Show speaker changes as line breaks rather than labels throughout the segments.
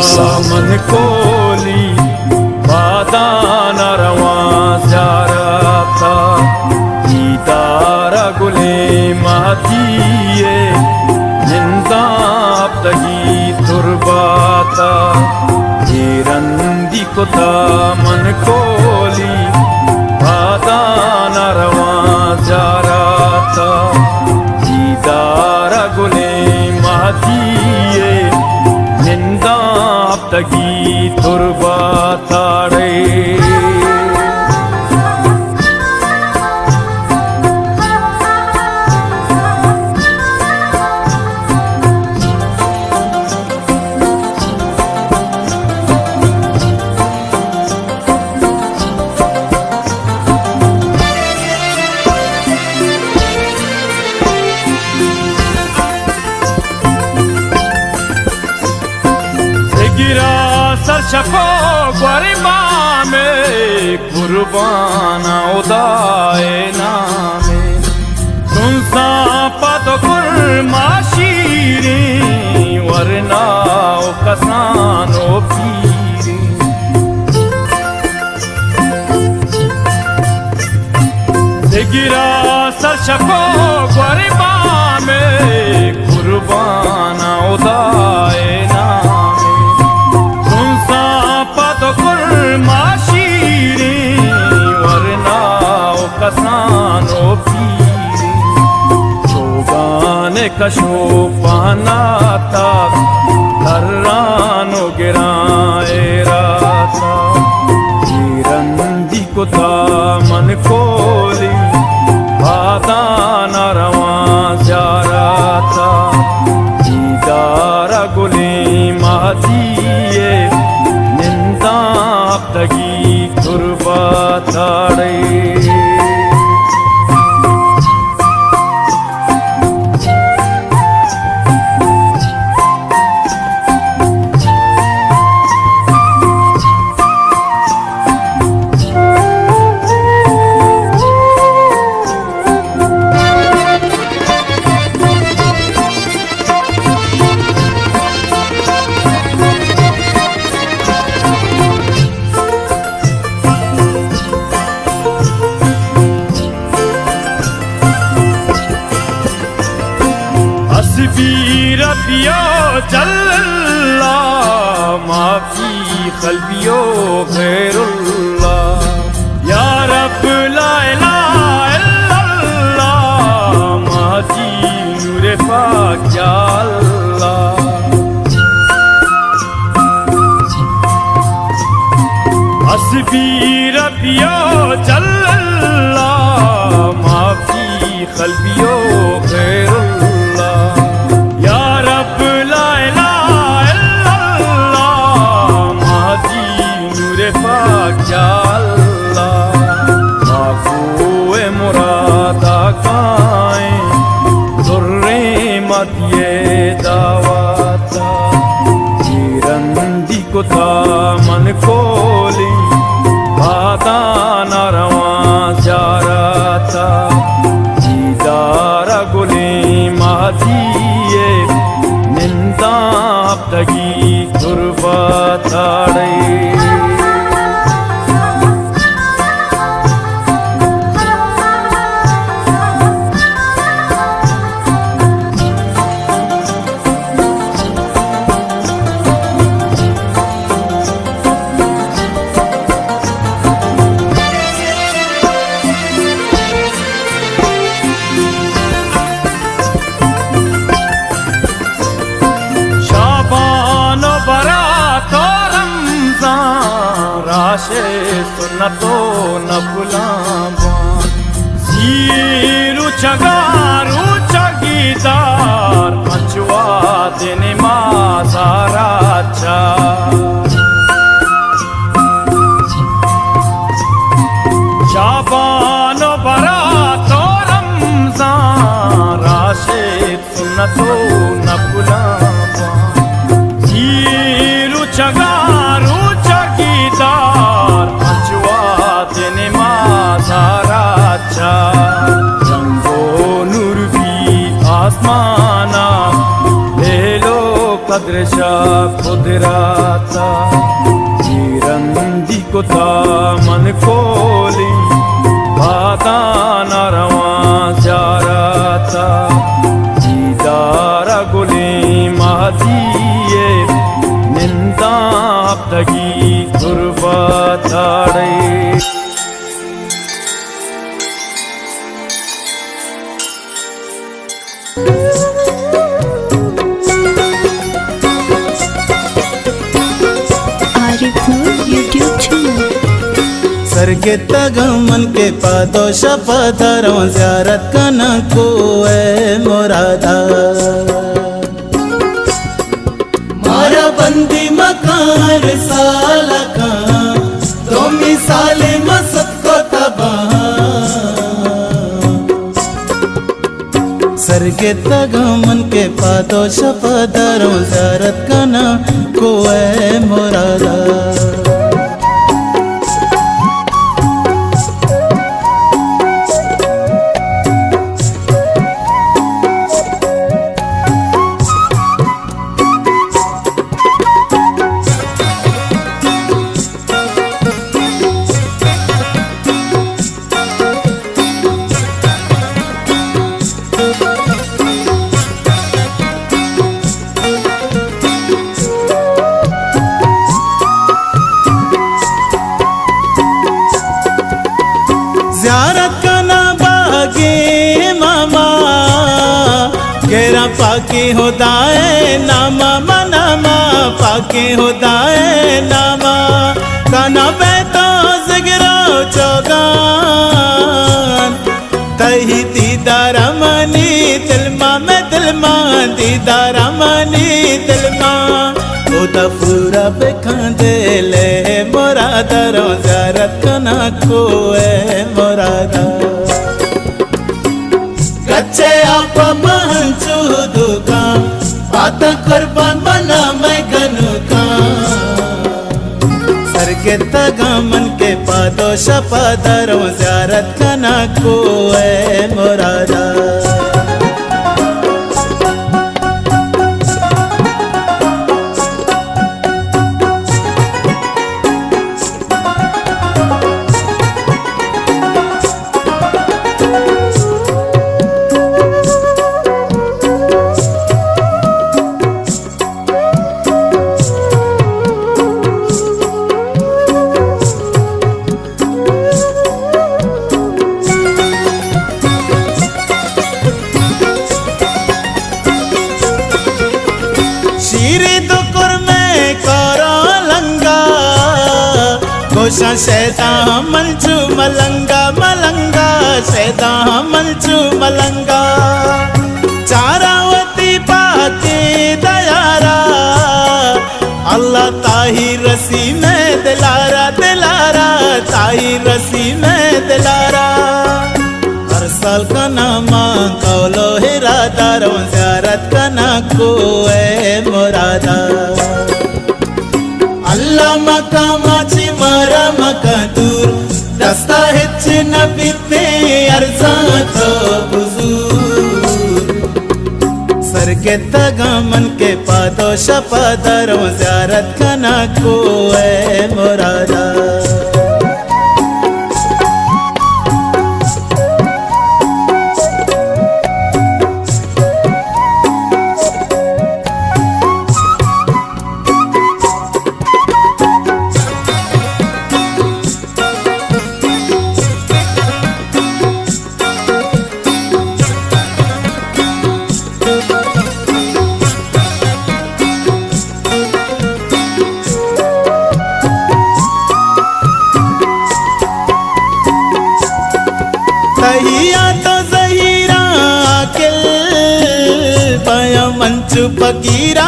मन कोली बादान रवा ज़्यारता दीदारा गुले मातिये जिंदाब तगी तुरबाता रंदी कोता मन कोली बादान रवा ज़्यारता दीदारा गुले मातिये जिंदाब तगी तुरबाता रे गिरा सर शफो गरिमा में कुर्बाना उदाए नामे तुमसा पतो कुर्मा शीरी वरना कसानो पीरी गिरा सर शफो गरिमा में कुर्बाना उदाए माशीरी वरना कसानो पीरी चोगाने कशो पाना था धर्रानो गिराए राता रंदी को था मन कोली बादान रवा ज़्यारता दीदारा गुली मातिये तगी तुरबाता रे हस्बी रब्बियो जल्ला माफी क़ल्बियो ग़ैरुल्लाह या रब ला इलाहा इल्लल्लाह माजी नूरे पाक या अल्लाह हस्बी रब्बियो जल्ला माफी क़ल्बियो ग़ैरुल्लाह ये दावाता रंदी को था मन कोली बादान रवा ज़्यारता दीदारा गुली मातिये निंदाब तगी तुरबाता रे राशे सुन्नतो न भुलावा सीरू चगारू चगीदार मचवा देने माज़ारा चा शाबानो बरातो रमज़ान राशे सुन्नतो न भुलावा सीरू चगारू रंगो नूर भी आसमाना ले लो कद Padresha Kudirata Jirandi Kota Mankoli Bada Narawa Jarata Jidara Guli Mahdiye Ninda Abdagi Kurbatare
YouTube channel
सरगे तगमन के पादोश पधारों ज़ियारत करना को है मुरादा मारा बंदी मकार साला का तो मिसाले मसत को तबाह सरगे तगमन के पादोश पधारों ज़ियारत करना को है मुरादा ज़ियारत करना बागे मामा गेरा पाके होदाए नामा मनामा पाके होदाए नामा काना बैठो ज़िगरो चौगान तही दीदारा मनी दिलमा में दिलमा दीदारा मनी दिलमा उदा पूरा बेखांदे ले मुरादा रो ज़ियारत करना को है मुरादा कच्चे आप महंचू दुकान बात कुर्बान बना मैं गनुका सरगे तगमन के पादोश पधारो ज़ियारत करना को है मुरादा गोशा शैदा मंचू मलंगा मलंगा शैदा मंचू मलंगा चारावती पाके दयारा अल्लाह ताही रसी में दिलारा दिलारा ताही रसी में दिलारा हर साल का नामा कौलो हिरादारों ज़ियारत करना को है मुरादा अल्लाह मकामाची मारा मका दूर दस्ता हिच्చిన बिते अर्जा तो बुजूर सरगे तगमन के पादोश पधारो ज़ियारत करना को है मुरादा तहिया तो ज़हीरा आकिल पाया मंचू फकीरा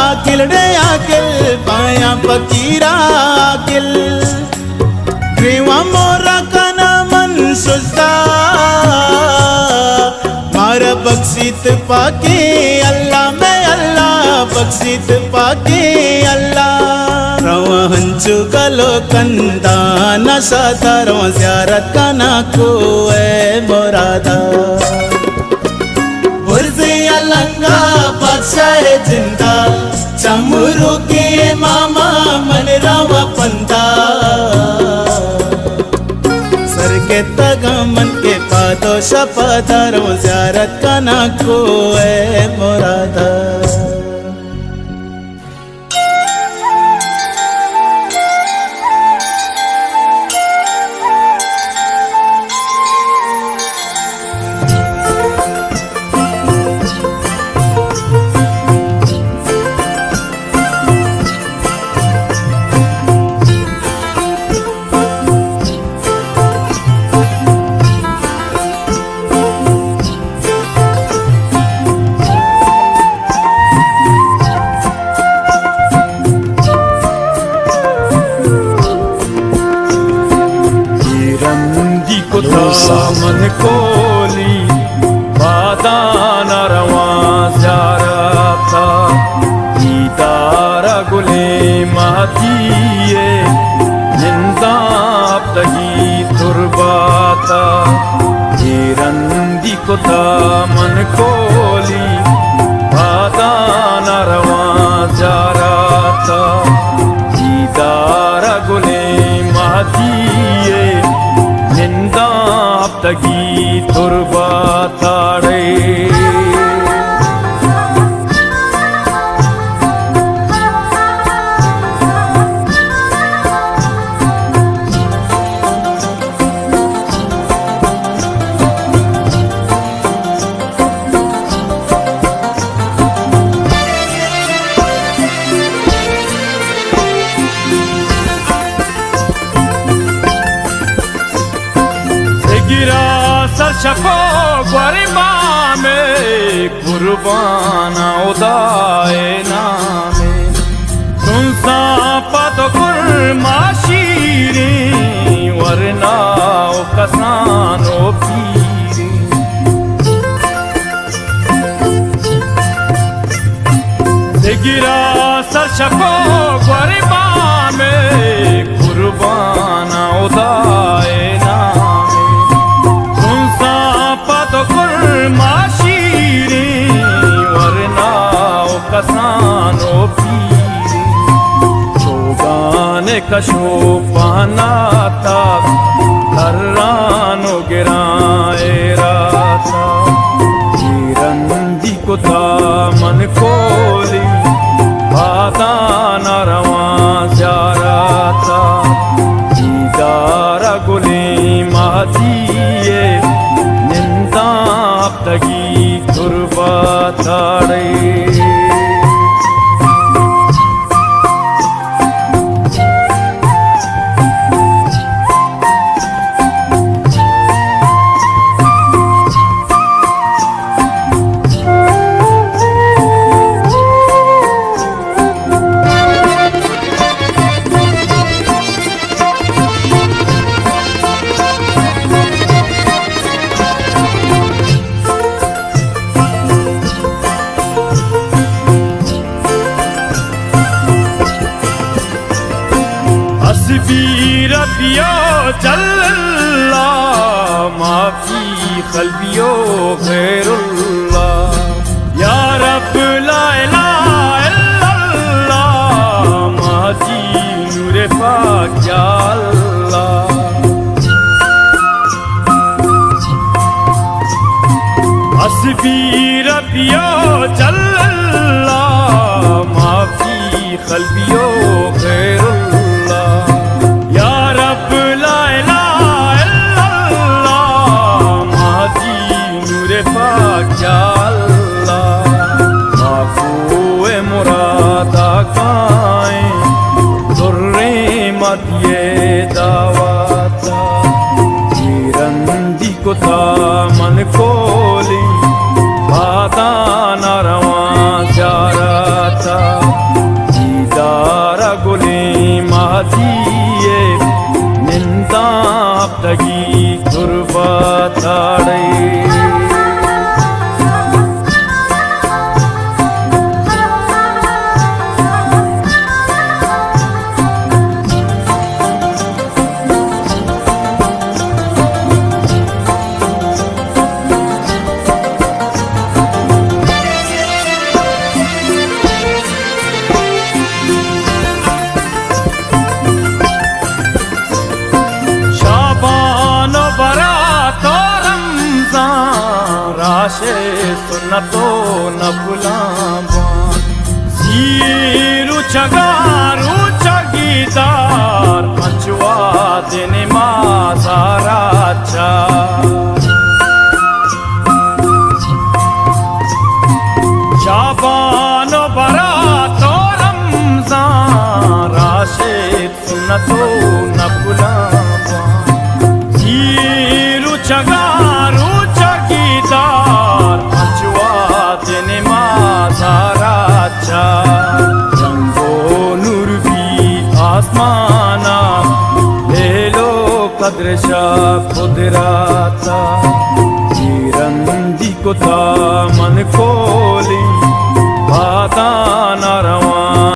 आकिल रे आकिल पाया फकीरा आकिल ग्रीवा मोरा कना मन सुजदा मारा बख्शित पाके अल्लाह में अल्लाह बख्शित पाके अल्लाह रवा हंचू कलो कंदा नशा तारो ज़ियारत करना को है मुरादा बुर्ज़े अलंगा बादशाह जिंदा समरू के मामा मन रावा पंता सर के तगा मन के पादो शपदारो ज़ियारत का ना को ए मुरादा
मन कोली बादान रवा ज़ियारता दीदार गुले मातिए जिंदाब तगी तुरबाता रंदी कुता मन कोली बादान रवा ज़ियारता दीदार गुले मातिए जिंदाब तगी तुरबाताड़े गिरा सर शफो गरिमा में कुर्बाना उदाए नामे सुनसा पतो कुर्माशीरी वरना ओ कसानो पीरी गिरा सर शफो गरिमा में कुर्बाना उदाए नामे माशीरी वरना ओ कसानो पीरी चोगाने कशो पानाता धर्रानो गिराए राता रंदी कुता मन कोली बादान रवा ज़ियारता दीदार गुले मातिए निंदाब तगी तुरबाताड़े हस्बी रबियो जल्ला माफी क़ल्बियो गैरुल्लाह या रब ला इलाहा इल्लल्लाह माजी नूरे पाक या अल्लाह हस्बी रबियो जल्ला माफी क़ल्बियो गैरुल्लाह मुरादा काए दुर्रे मतिए दावाता रंदी कुता मन कोली बादान रवा ज़ियारता दीदार गुले मातिए निंदाब तगी तुरबाताड़े राशे सुन्नतो नफुलाबान जीरु चगारू चगीदार अंचुआ देने माजाराचा जाबानो बरातो रमजान राशे सुन्नतो नफुलाबान जीरु चगारू चगीदार अंचुआ देने माजाराचा रंगो नूर भी आसमाना लेलो कद्रशा कुदराता जीरंदी को था मन खोली बादा नरवा